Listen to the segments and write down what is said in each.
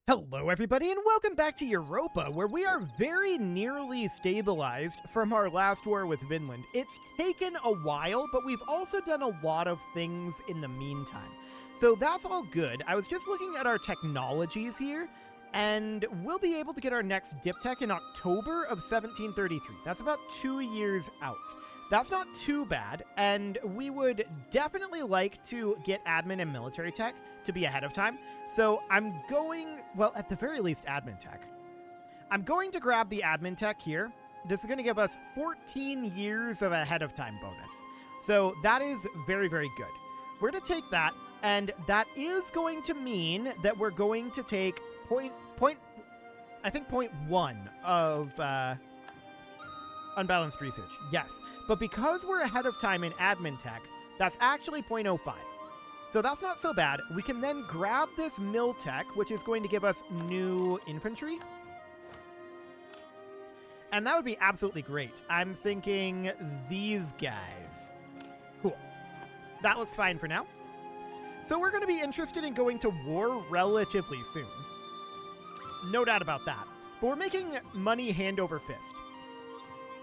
Hello everybody and welcome back to Europa, where we are very nearly stabilized from our last war with Vinland. It's taken a while, but we've also done a lot of things in the meantime. So that's all good. I was just looking at our technologies here, and we'll be able to get our next diptech in October of 1733. That's about 2 years out. That's not too bad, and we would definitely like to get admin and military tech to be ahead of time. So I'm going, well, at the very least, admin tech. I'm going to grab the admin tech here. This is going to give us 14 years of ahead of time bonus. So that is very, very good. We're going to take that, and that is going to mean that we're going to take point 0.1 of unbalanced research. Yes, but because we're ahead of time in admin tech, that's actually 0.05. So that's not so bad. We can then grab this mill tech, which is going to give us new infantry. And that would be absolutely great. I'm thinking these guys. Cool. That looks fine for now. So we're going to be interested in going to war relatively soon. No doubt about that. But we're making money hand over fist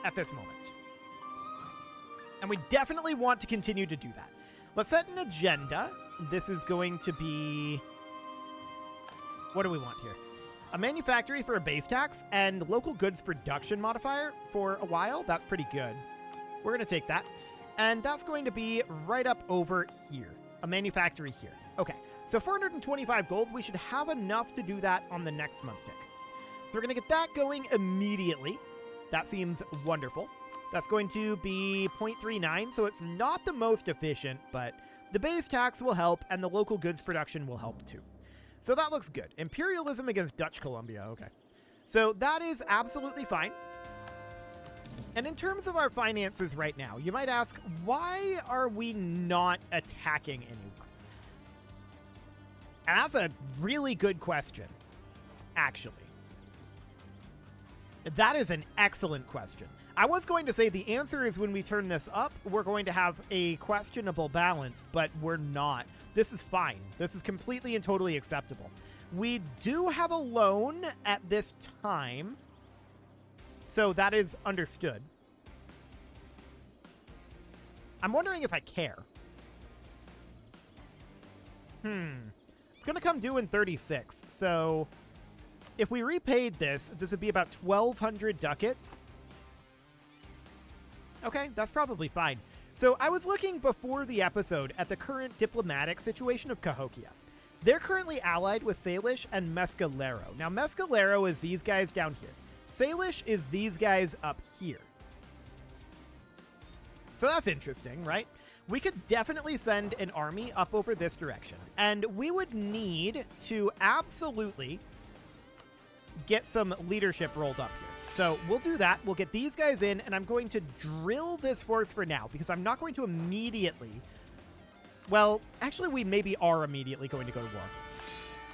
at this moment. And we definitely want to continue to do that. Let's set an agenda. This is going to be... What do we want here? A manufactory for a base tax and local goods production modifier for a while. That's pretty good. We're going to take that. And that's going to be right up over here. A manufactory here. Okay, so 425 gold. We should have enough to do that on the next month tick. So we're going to get that going immediately. That seems wonderful. That's going to be 0.39, so it's not the most efficient, but the base tax will help, and the local goods production will help too. So that looks good. Imperialism against Dutch Columbia, okay. So that is absolutely fine. And in terms of our finances right now, you might ask, why are we not attacking anyone? And that's a really good question, actually. That is an excellent question. I was going to say the answer is when we turn this up, we're going to have a questionable balance, but we're not. This is fine. This is completely and totally acceptable. We do have a loan at this time, so that is understood. I'm wondering if I care. It's going to come due in 36, so if we repaid this, this would be about 1,200 ducats. Okay, that's probably fine. So I was looking before the episode at the current diplomatic situation of Cahokia. They're currently allied with Salish and Mescalero. Now, Mescalero is these guys down here. Salish is these guys up here. So that's interesting, right? We could definitely send an army up over this direction. And we would need to absolutely get some leadership rolled up here. So we'll do that. We'll get these guys in, and I'm going to drill this force for now because I'm not going to immediately... Well, actually, we maybe are immediately going to go to war.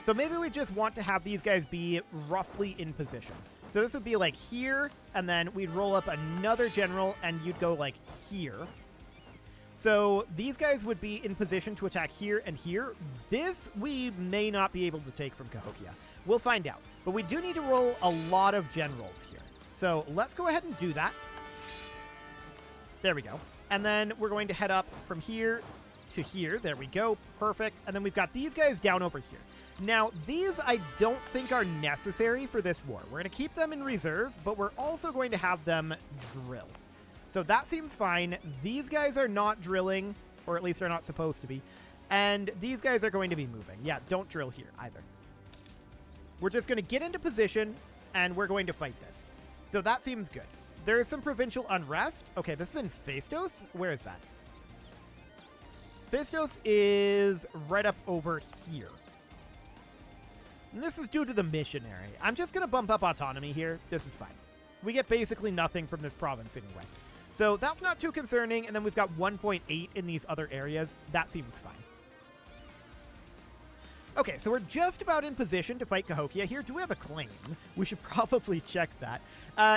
So maybe we just want to have these guys be roughly in position. So this would be like here, and then we'd roll up another general, and you'd go like here. So these guys would be in position to attack here and here. This we may not be able to take from Cahokia. We'll find out. But we do need to roll a lot of generals here. So let's go ahead and do that. There we go. And then we're going to head up from here to here. There we go. Perfect. And then we've got these guys down over here. Now, these I don't think are necessary for this war. We're going to keep them in reserve, but we're also going to have them drill. So that seems fine. These guys are not drilling, or at least they're not supposed to be. And these guys are going to be moving. Yeah, don't drill here either. We're just going to get into position, and we're going to fight this. So that seems good. There is some provincial unrest. Okay, this is in Phaistos. Where is that? Phaistos is right up over here. And this is due to the missionary. I'm just going to bump up autonomy here. This is fine. We get basically nothing from this province anyway. So that's not too concerning. And then we've got 1.8 in these other areas. That seems fine. Okay, so we're just about in position to fight Cahokia here. Do we have a claim? We should probably check that.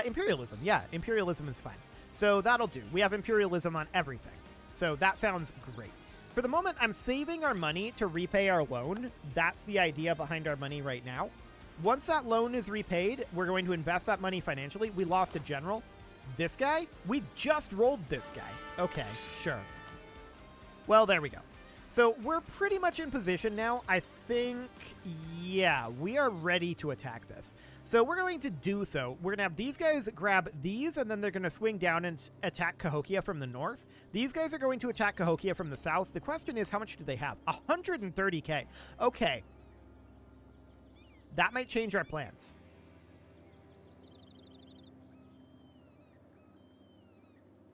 Imperialism. Yeah, imperialism is fine. So that'll do. We have imperialism on everything. So that sounds great. For the moment, I'm saving our money to repay our loan. That's the idea behind our money right now. Once that loan is repaid, we're going to invest that money financially. We lost a general. This guy? We just rolled this guy. Okay, sure. Well, there we go. So we're pretty much in position now. I think, yeah, we are ready to attack this. So we're going to do so. We're going to have these guys grab these, and then they're going to swing down and attack Cahokia from the north. These guys are going to attack Cahokia from the south. The question is, how much do they have? 130k. Okay. That might change our plans.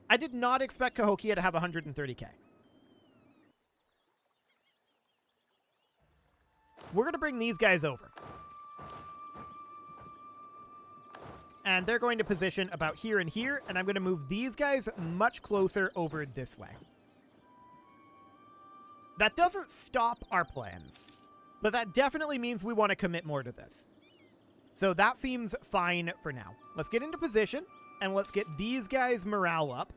I did not expect Cahokia to have 130k. We're going to bring these guys over. And they're going to position about here and here, and I'm going to move these guys much closer over this way. That doesn't stop our plans, but that definitely means we want to commit more to this. So that seems fine for now. Let's get into position, and let's get these guys' morale up.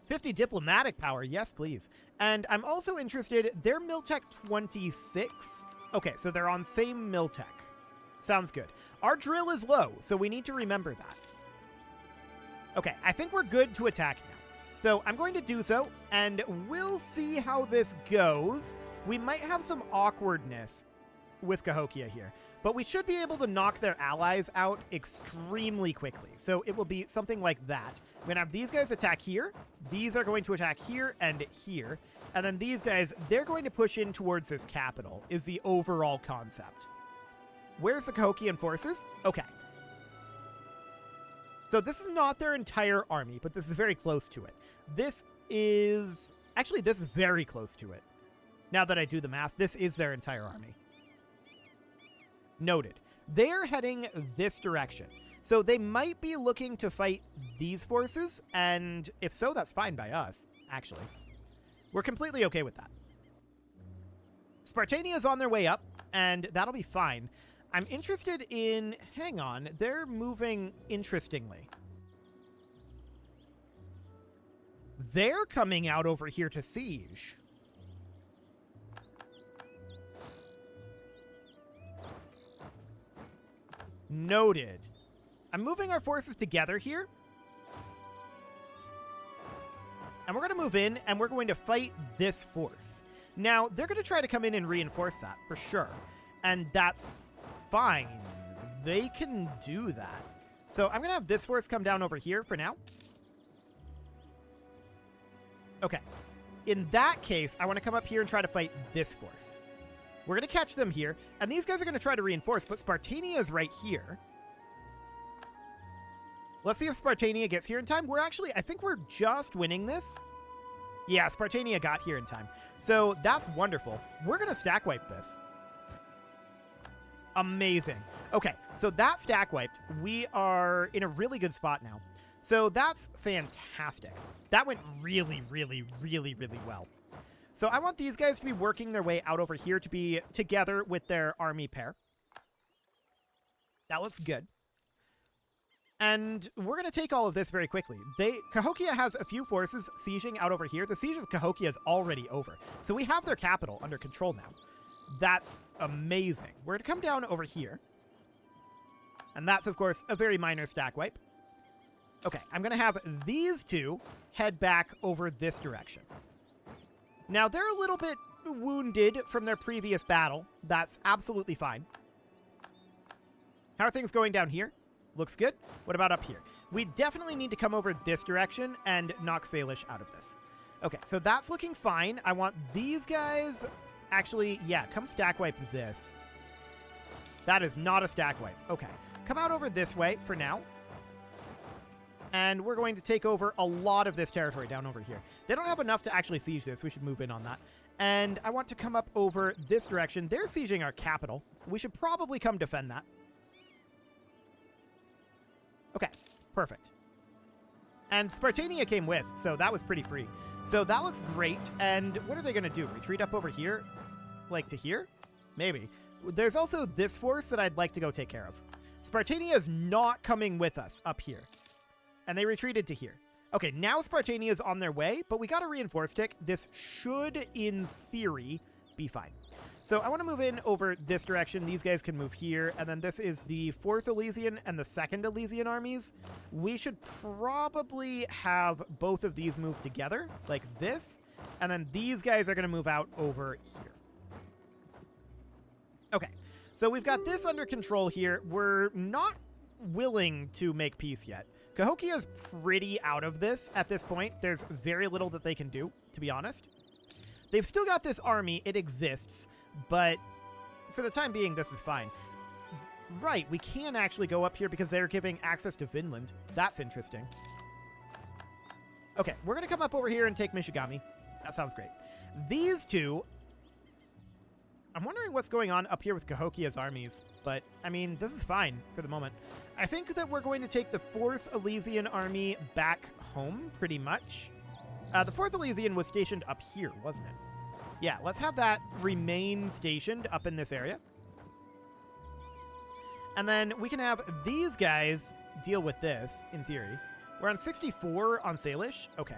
50 diplomatic power, yes please. And I'm also interested, they're Miltech 26. Okay, so they're on same Miltech. Sounds good. Our drill is low, so we need to remember that. Okay, I think we're good to attack now. So I'm going to do so, and we'll see how this goes. We might have some awkwardness with Cahokia here, but we should be able to knock their allies out extremely quickly. So it will be something like that. We're going to have these guys attack here. These are going to attack here and here. And then these guys, they're going to push in towards this capital, is the overall concept. Where's the Cahokian forces? Okay. So this is not their entire army, but this is very close to it. This is... Actually, this is very close to it. Now that I do the math, this is their entire army. Noted. They're heading this direction. So they might be looking to fight these forces, and if so, that's fine by us, actually. We're completely okay with that. Spartania is on their way up, and that'll be fine. I'm interested in... Hang on. They're moving interestingly. They're coming out over here to siege. Noted. I'm moving our forces together here. And we're going to move in, and we're going to fight this force. Now, they're going to try to come in and reinforce that, for sure. And that's fine. They can do that. So I'm going to have this force come down over here for now. Okay. In that case, I want to come up here and try to fight this force. We're going to catch them here, and these guys are going to try to reinforce, but Spartania is right here. Let's see if Spartania gets here in time. I think we're just winning this. Yeah, Spartania got here in time. So that's wonderful. We're going to stack wipe this. Amazing. Okay, so that stack wiped. We are in a really good spot now. So that's fantastic. That went really, really, really, really well. So I want these guys to be working their way out over here to be together with their army pair. That looks good. And we're going to take all of this very quickly. Cahokia has a few forces sieging out over here. The siege of Cahokia is already over. So we have their capital under control now. That's amazing. We're going to come down over here. And that's, of course, a very minor stack wipe. Okay, I'm going to have these two head back over this direction. Now, they're a little bit wounded from their previous battle. That's absolutely fine. How are things going down here? Looks good. What about up here? We definitely need to come over this direction and knock Salish out of this. Okay, so that's looking fine. I want these guys... Actually, yeah, come stack wipe this. That is not a stack wipe. Okay, come out over this way for now. And we're going to take over a lot of this territory down over here. They don't have enough to actually siege this. We should move in on that. And I want to come up over this direction. They're sieging our capital. We should probably come defend that. Okay, perfect. And Spartania came with, so that was pretty free. So that looks great. And what are they going to do? Retreat up over here? Like to here? Maybe. There's also this force that I'd like to go take care of. Spartania is not coming with us up here. And they retreated to here. Okay, now Spartania is on their way, but we got a reinforce tick. This should, in theory, be fine. So I want to move in over this direction. These guys can move here. And then this is the 4th Elysian and the 2nd Elysian armies. We should probably have both of these move together like this. And then these guys are going to move out over here. Okay, so we've got this under control here. We're not willing to make peace yet. Cahokia is pretty out of this at this point. There's very little that they can do, to be honest. They've still got this army. It exists. But for the time being, this is fine. Right, we can actually go up here because they're giving access to Vinland. That's interesting. Okay, we're going to come up over here and take Michigami. That sounds great. These two... I'm wondering what's going on up here with Cahokia's armies. But, I mean, this is fine for the moment. I think that we're going to take the 4th Elysian army back home, pretty much. The 4th Elysian was stationed up here, wasn't it? Yeah, let's have that remain stationed up in this area. And then we can have these guys deal with this, in theory. We're on 64 on Salish. Okay.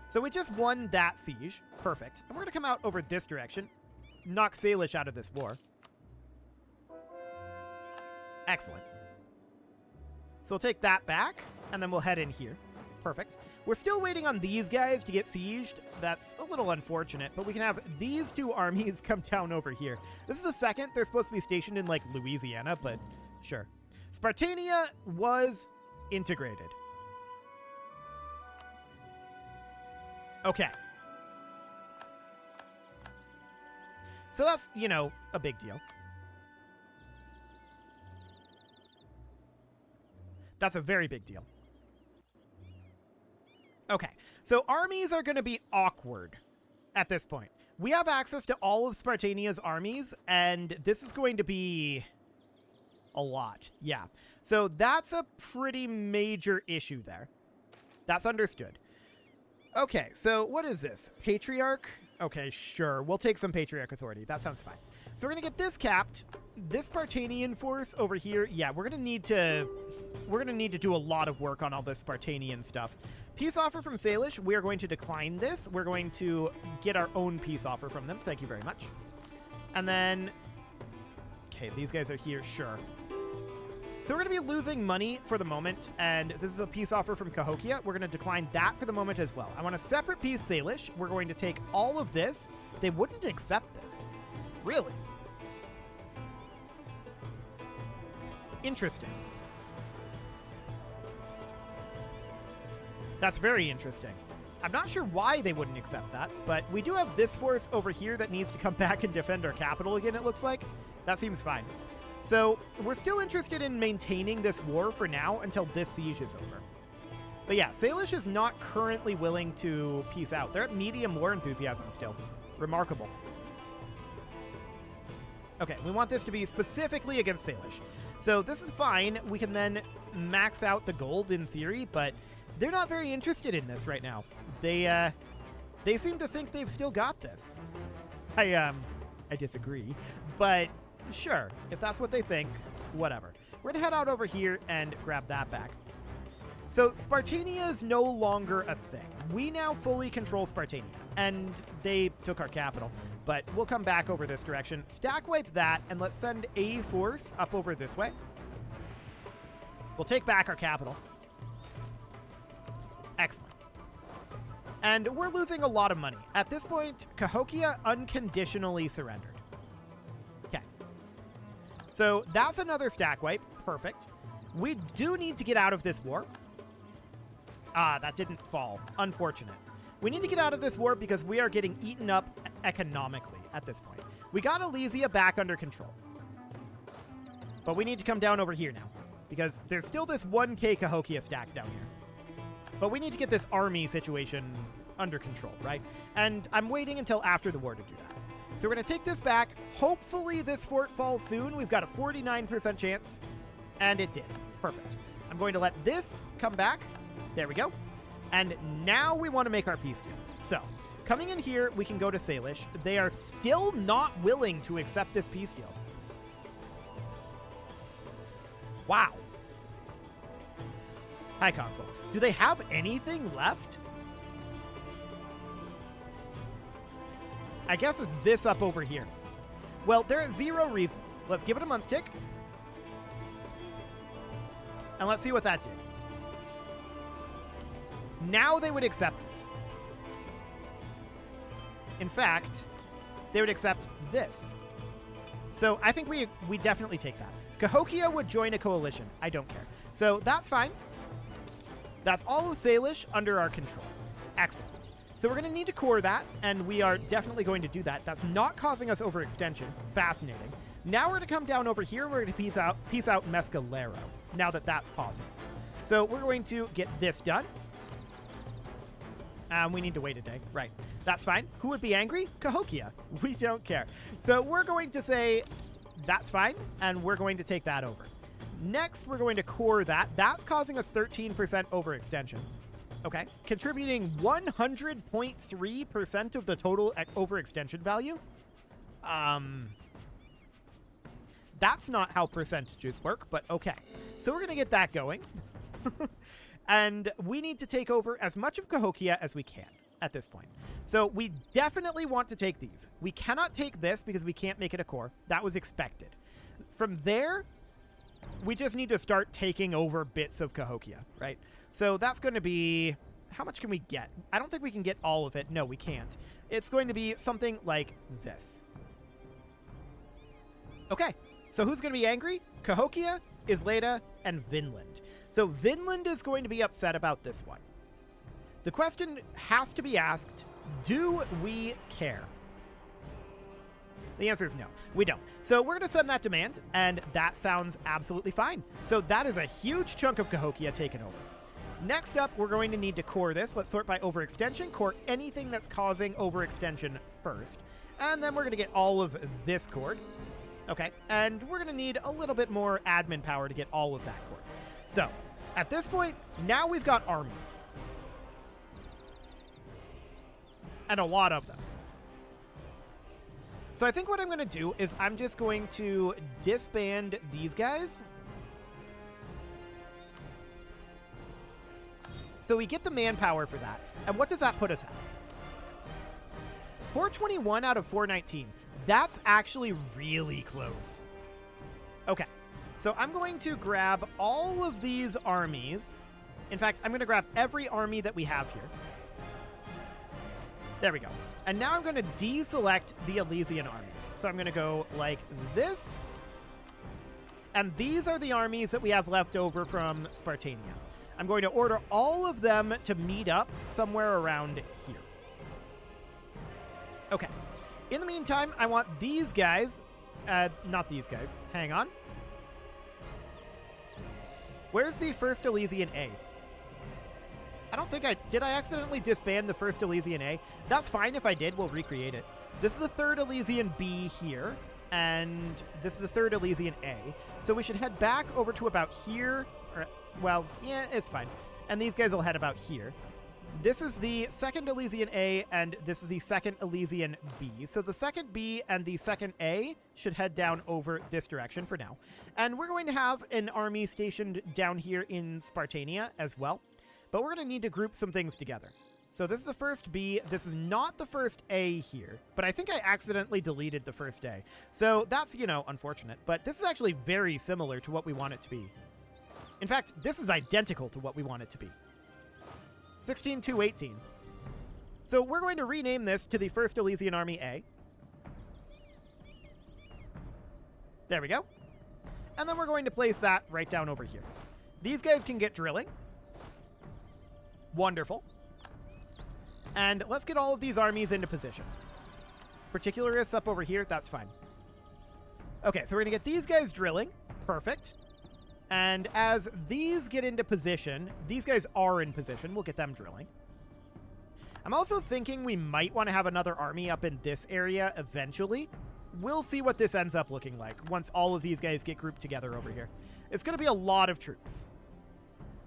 So we just won that siege. Perfect. And we're going to come out over this direction. Knock Salish out of this war. Excellent. So we'll take that back, and then we'll head in here. Perfect. We're still waiting on these guys to get sieged. That's a little unfortunate, but we can have these two armies come down over here. This is the 2nd. They're supposed to be stationed in, like, Louisiana, but sure. Spartania was integrated. Okay. So that's, you know, a big deal. That's a very big deal. Okay, so armies are going to be awkward at this point. We have access to all of Spartania's armies, and this is going to be a lot. Yeah, so that's a pretty major issue there. That's understood. Okay, so what is this? Patriarch? Okay, sure. We'll take some Patriarch authority. That sounds fine. So we're going to get this capped. This Spartanian force over here, yeah, we're going to need to do a lot of work on all this Spartanian stuff. Peace offer from Salish. We are going to decline this. We're going to get our own peace offer from them. Thank you very much. And then, okay, these guys are here. Sure. So we're going to be losing money for the moment, and this is a peace offer from Cahokia. We're going to decline that for the moment as well. I want a separate peace Salish. We're going to take all of this. They wouldn't accept this. Really? Interesting. That's very interesting. I'm not sure why they wouldn't accept that, but we do have this force over here that needs to come back and defend our capital again, it looks like. That seems fine. So we're still interested in maintaining this war for now until this siege is over. But yeah, Salish is not currently willing to peace out. They're at medium war enthusiasm still. Remarkable. Okay, we want this to be specifically against Salish. So this is fine. We can then max out the gold in theory, but they're not very interested in this right now. They seem to think they've still got this. I disagree, but sure, if that's what they think, whatever. We're gonna head out over here and grab that back. So Spartania is no longer a thing. We now fully control Spartania, and they took our capital, but we'll come back over this direction. Stack wipe that, and let's send a force up over this way. We'll take back our capital. Excellent. And we're losing a lot of money. At this point, Cahokia unconditionally surrendered. Okay. So that's another stack wipe. Perfect. We do need to get out of this war. Ah, that didn't fall. Unfortunate. We need to get out of this war because we are getting eaten up economically at this point. We got Elysia back under control. But we need to come down over here now because there's still this 1k Cahokia stack down here. But we need to get this army situation under control, right? And I'm waiting until after the war to do that. So we're going to take this back. Hopefully this fort falls soon. We've got a 49% chance. And it did. Perfect. I'm going to let this come back. There we go. And now we want to make our peace deal. So, coming in here, we can go to Salish. They are still not willing to accept this peace deal. Wow. Hi, Consul. Do they have anything left? I guess it's this up over here. Well, there are 0 reasons. Let's give it a month tick. And let's see what that did. Now they would accept this. In fact, they would accept this. So I think we definitely take that. Cahokia would join a coalition. I don't care. So that's fine. That's all of Salish under our control. Excellent. So we're going to need to core that, and we are definitely going to do that. That's not causing us overextension. Fascinating. Now we're going to come down over here. We're going to piece out Mescalero, now that that's possible. So we're going to get this done. We need to wait a day. Right. That's fine. Who would be angry? Cahokia. We don't care. So we're going to say that's fine, and we're going to take that over. Next, we're going to core that. That's causing us 13% overextension. Okay. Contributing 100.3% of the total overextension value. That's not how percentages work, but okay. So we're going to get that going. And we need to take over as much of Cahokia as we can at this point. So we definitely want to take these. We cannot take this because we can't make it a core. That was expected. From there, we just need to start taking over bits of Cahokia, right? So that's going to be... How much can we get? I don't think we can get all of it. No, we can't. It's going to be something like this. Okay. So who's going to be angry? Cahokia, Isleta, and Vinland. So Vinland is going to be upset about this one. The question has to be asked, do we care? The answer is no, we don't. So we're going to send that demand, and that sounds absolutely fine. So that is a huge chunk of Cahokia taken over. Next up, we're going to need to core this. Let's sort by overextension, core anything that's causing overextension first. And then we're going to get all of this cored. Okay, and we're going to need a little bit more admin power to get all of that cored. So, at this point, now we've got armies. And a lot of them. So I think what I'm going to do is I'm just going to disband these guys. So we get the manpower for that. And what does that put us at? 421 out of 419. That's actually really close. Okay. So I'm going to grab all of these armies. In fact, I'm going to grab every army that we have here. There we go. And now I'm going to deselect the Elysian armies. So I'm going to go like this. And these are the armies that we have left over from Spartania. I'm going to order all of them to meet up somewhere around here. Okay. In the meantime, I want these guys... not these guys. Hang on. Where's the first Elysian A? I don't think I... Did I accidentally disband the first Elysian A? That's fine if I did. We'll recreate it. This is the third Elysian B here. And this is the third Elysian A. So we should head back over to about here. Or, well, yeah, it's fine. And these guys will head about here. This is the second Elysian A, and this is the second Elysian B. So the second B and the second A should head down over this direction for now. And we're going to have an army stationed down here in Spartania as well. But we're going to need to group some things together. So this is the first B. This is not the first A here, but I think I accidentally deleted the first A. So that's, you know, unfortunate. But this is actually very similar to what we want it to be. In fact, this is identical to what we want it to be. 16-2-18. So we're going to rename this to the First Elysian Army A. There we go. And then we're going to place that right down over here. These guys can get drilling. Wonderful. And let's get all of these armies into position. Particularists up over here, that's fine. Okay, so we're going to get these guys drilling. Perfect. And as these get into position, these guys are in position. We'll get them drilling. I'm also thinking we might want to have another army up in this area eventually. We'll see what this ends up looking like once all of these guys get grouped together over here. It's going to be a lot of troops.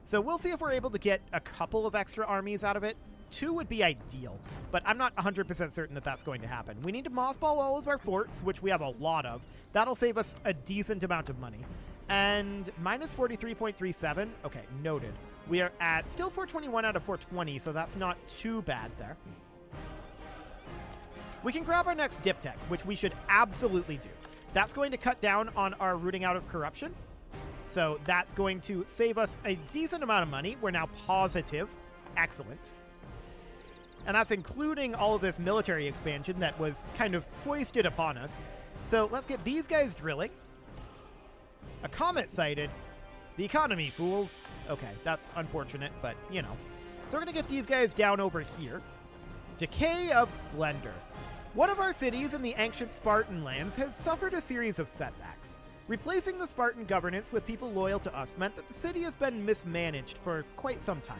So we'll see if we're able to get a couple of extra armies out of it. 2 would be ideal, but I'm not 100% certain that that's going to happen. We need to mothball all of our forts, which we have a lot of. That'll save us a decent amount of money. And minus 43.37. Okay, noted. We are at still 421 out of 420, so that's not too bad there. We can grab our next diptech, which we should absolutely do. That's going to cut down on our rooting out of corruption. So that's going to save us a decent amount of money. We're now positive. Excellent. And that's including all of this military expansion that was kind of foisted upon us. So let's get these guys drilling. A comet sighted. The economy, fools. Okay, that's unfortunate, but, you know. So we're going to get these guys down over here. Decay of Splendor. One of our cities in the ancient Spartan lands has suffered a series of setbacks. Replacing the Spartan governance with people loyal to us meant that the city has been mismanaged for quite some time.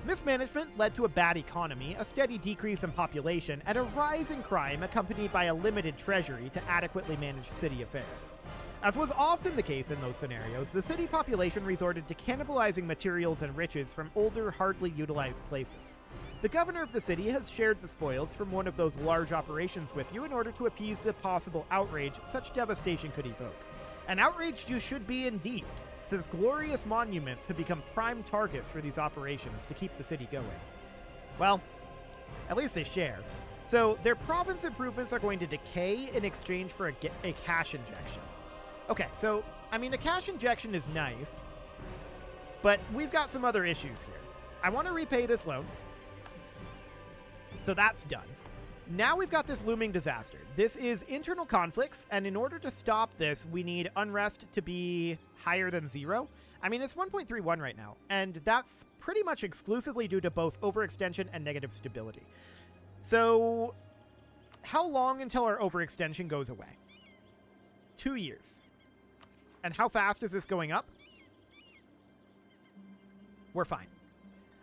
Mismanagement led to a bad economy, a steady decrease in population, and a rise in crime accompanied by a limited treasury to adequately manage city affairs. As was often the case in those scenarios, the city population resorted to cannibalizing materials and riches from older, hardly utilized places. The governor of the city has shared the spoils from one of those large operations with you in order to appease the possible outrage such devastation could evoke. And outraged you should be indeed, since glorious monuments have become prime targets for these operations to keep the city going. Well, at least they share. So their province improvements are going to decay in exchange for a cash injection. Okay, so, I mean, a cash injection is nice, but we've got some other issues here. I want to repay this loan. So that's done. Now we've got this looming disaster. This is internal conflicts, and in order to stop this, we need unrest to be higher than 0. I mean, it's 1.31 right now, and that's pretty much exclusively due to both overextension and negative stability. So, how long until our overextension goes away? 2 years. And how fast is this going up? We're fine.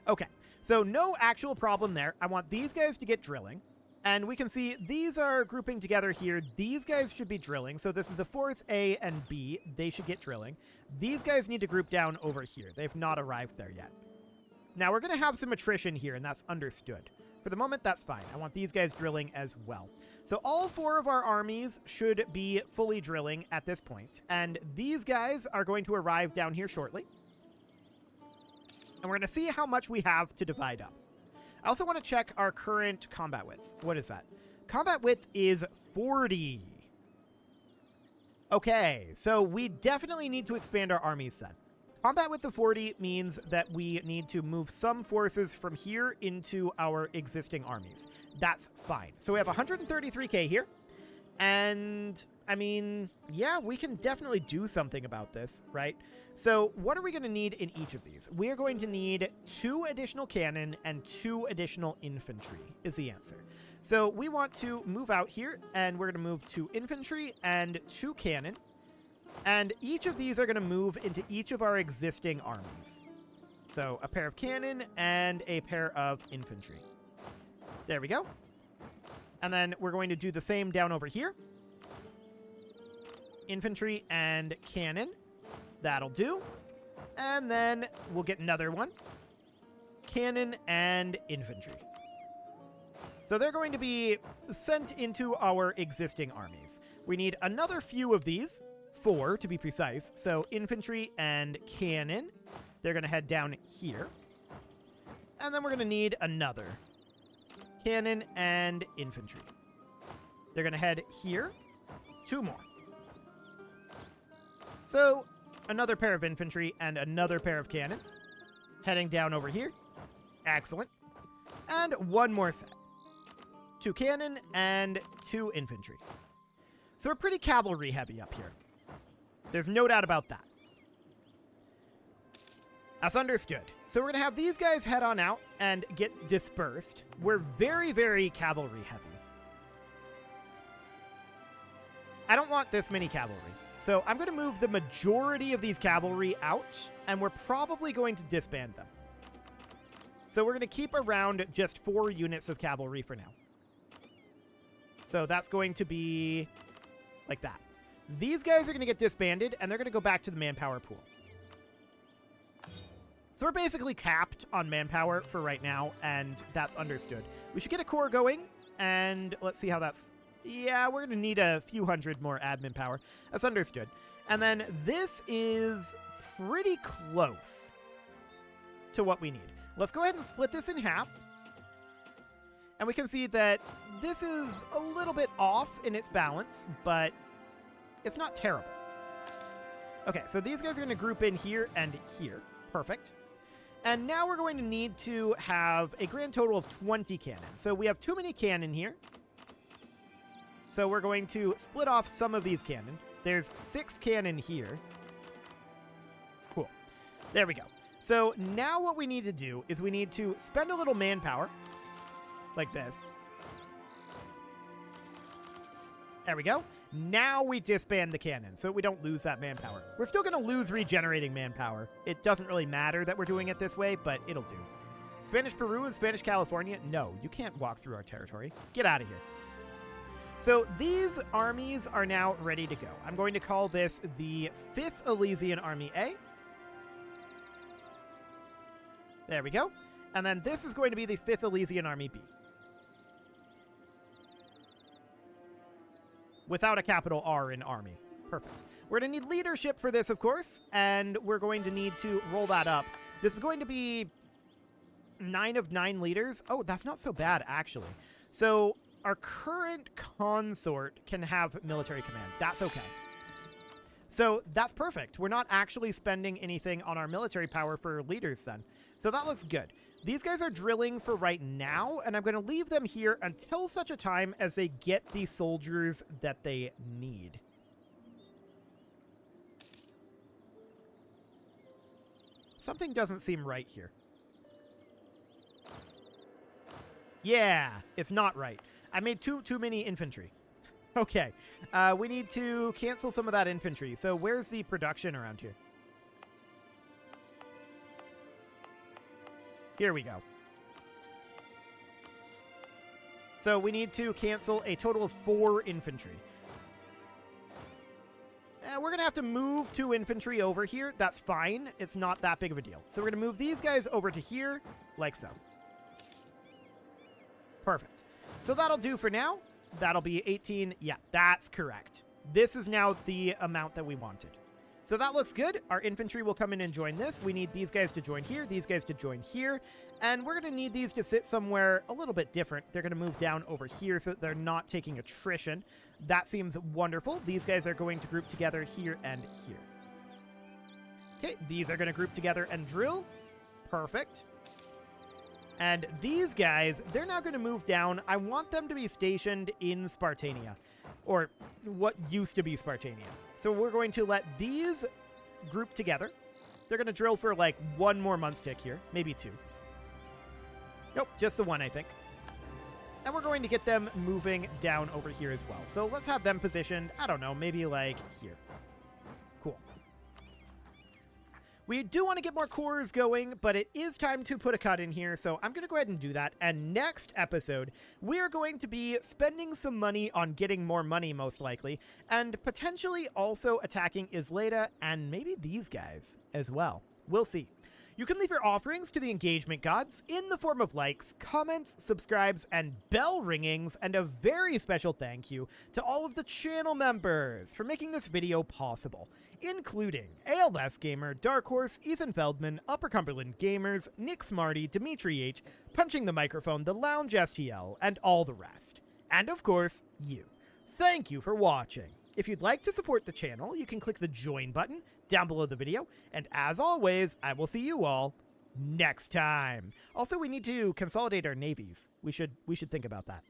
Okay, so no actual problem there. I want these guys to get drilling. And we can see these are grouping together here. These guys should be drilling. So this is a force A and B. They should get drilling. These guys need to group down over here. They've not arrived there yet. Now we're going to have some attrition here, and that's understood. For the moment, that's fine. I want these guys drilling as well. So all 4 of our armies should be fully drilling at this point. And these guys are going to arrive down here shortly. And we're going to see how much we have to divide up. I also want to check our current combat width. What is that? Combat width is 40. Okay, so we definitely need to expand our armies then. Combat width of 40 means that we need to move some forces from here into our existing armies. That's fine. So we have 133k here. And, I mean, yeah, we can definitely do something about this, right? So what are we going to need in each of these? We are going to need 2 additional cannon and 2 additional infantry is the answer. So we want to move out here, and we're going to move 2 infantry and 2 cannon. And each of these are going to move into each of our existing armies. So a pair of cannon and a pair of infantry. There we go. And then we're going to do the same down over here. Infantry and cannon. That'll do. And then we'll get another one. Cannon and infantry. So they're going to be sent into our existing armies. We need another few of these. 4 to be precise. So infantry and cannon. They're going to head down here. And then we're going to need another. Cannon and infantry. They're going to head here. 2 more. So another pair of infantry and another pair of cannon. Heading down over here. Excellent. And 1 more set. 2 cannon and 2 infantry. So we're pretty cavalry heavy up here. There's no doubt about that. That's understood. So we're going to have these guys head on out and get dispersed. We're very, very cavalry heavy. I don't want this many cavalry. So I'm going to move the majority of these cavalry out, and we're probably going to disband them. So we're going to keep around just 4 units of cavalry for now. So that's going to be like that. These guys are going to get disbanded, and they're going to go back to the manpower pool. So we're basically capped on manpower for right now, and that's understood. We should get a core going, and let's see how that's... Yeah, we're going to need a few hundred more admin power. That's understood. And then this is pretty close to what we need. Let's go ahead and split this in half. And we can see that this is a little bit off in its balance, but it's not terrible. Okay, so these guys are going to group in here and here. Perfect. And now we're going to need to have a grand total of 20 cannon. So we have too many cannon here. So we're going to split off some of these cannon. There's 6 cannon here. Cool. There we go. So now what we need to do is we need to spend a little manpower, like this. There we go. Now we disband the cannon so we don't lose that manpower. We're still going to lose regenerating manpower. It doesn't really matter that we're doing it this way, but it'll do. Spanish Peru and Spanish California? No, you can't walk through our territory. Get out of here. So these armies are now ready to go. I'm going to call this the 5th Elysian Army A. There we go. And then this is going to be the 5th Elysian Army B. Without a capital R in army. Perfect. We're going to need leadership for this, of course, and we're going to need to roll that up. This is going to be 9 of 9 leaders. Oh, that's not so bad, actually. So our current consort can have military command. That's okay. So that's perfect. We're not actually spending anything on our military power for leaders then. So that looks good. These guys are drilling for right now, and I'm going to leave them here until such a time as they get the soldiers that they need. Something doesn't seem right here. Yeah, it's not right. I made too many infantry. Okay, we need to cancel some of that infantry. So where's the production around here? Here we go. So we need to cancel a total of 4 infantry. We're going to have to move 2 infantry over here. That's fine. It's not that big of a deal. So we're going to move these guys over to here, like so. Perfect. So that'll do for now. That'll be 18. Yeah, that's correct. This is now the amount that we wanted. So that looks good. Our infantry will come in and join this. We need these guys to join here, these guys to join here, and we're going to need these to sit somewhere a little bit different. They're going to move down over here so that they're not taking attrition. That seems wonderful. These guys are going to group together here and here. Okay, these are going to group together and drill. Perfect. And these guys, they're now going to move down. I want them to be stationed in Spartania, or what used to be Spartania. So we're going to let these group together. They're going to drill for like 1 more month tick here, maybe 2. Nope, just the 1, I think. And we're going to get them moving down over here as well. So let's have them positioned, I don't know, maybe like here. Cool. We do want to get more cores going, but it is time to put a cut in here, so I'm going to go ahead and do that. And next episode, we are going to be spending some money on getting more money, most likely, and potentially also attacking Isleta and maybe these guys as well. We'll see. You can leave your offerings to the engagement gods in the form of likes, comments, subscribes, and bell ringings, and a very special thank you to all of the channel members for making this video possible, including ALS Gamer, Dark Horse, Ethan Feldman, Upper Cumberland Gamers, Nick Smarty, Dimitri H, Punching the Microphone, The Lounge STL, and all the rest. And of course, you. Thank you for watching. If you'd like to support the channel, you can click the join button down below the video, and as always, I will see you all next time. Also, we need to consolidate our navies. We should think about that.